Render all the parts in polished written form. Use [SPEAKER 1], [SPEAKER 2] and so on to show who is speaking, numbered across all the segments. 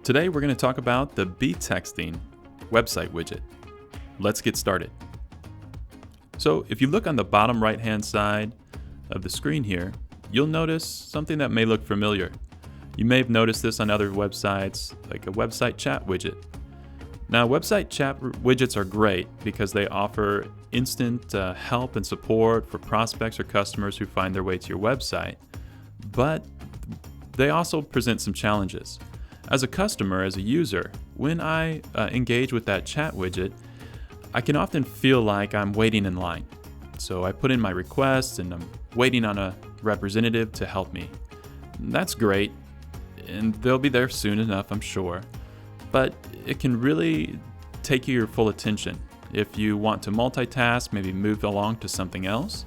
[SPEAKER 1] Today we're going to talk about the Beetexting website widget. Let's get started. So if you look on the bottom right hand side of the screen here, you'll notice something that may look familiar. You may have noticed this on other websites, like a website chat widget. Now, website chat widgets are great because they offer instant help and support for prospects or customers who find their way to your website, but they also present some challenges. As a customer, as a user, when I engage with that chat widget, I can often feel like I'm waiting in line. So I put in my requests and I'm waiting on a representative to help me. That's great, and they'll be there soon enough, I'm sure. But it can really take your full attention. If you want to multitask, maybe move along to something else,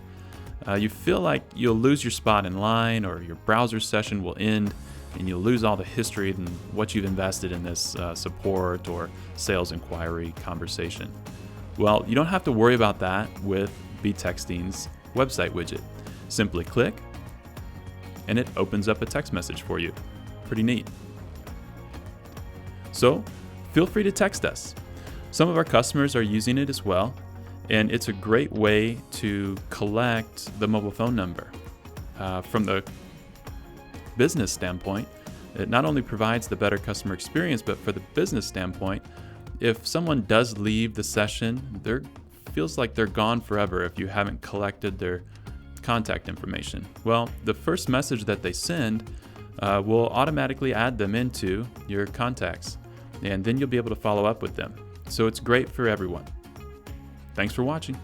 [SPEAKER 1] you feel like you'll lose your spot in line, or your browser session will end and you'll lose all the history and what you've invested in this support or sales inquiry conversation. Well, you don't have to worry about that with Beetexting's website widget. Simply click and it opens up a text message for you. Pretty neat. So feel free to text us. Some of our customers are using it as well, and it's a great way to collect the mobile phone number. From the business standpoint, it not only provides the better customer experience, but for the business standpoint, if someone does leave the session, feels like they're gone forever if you haven't collected their contact information. Well, the first message that they send will automatically add them into your contacts, and then you'll be able to follow up with them. So it's great for everyone. Thanks for watching.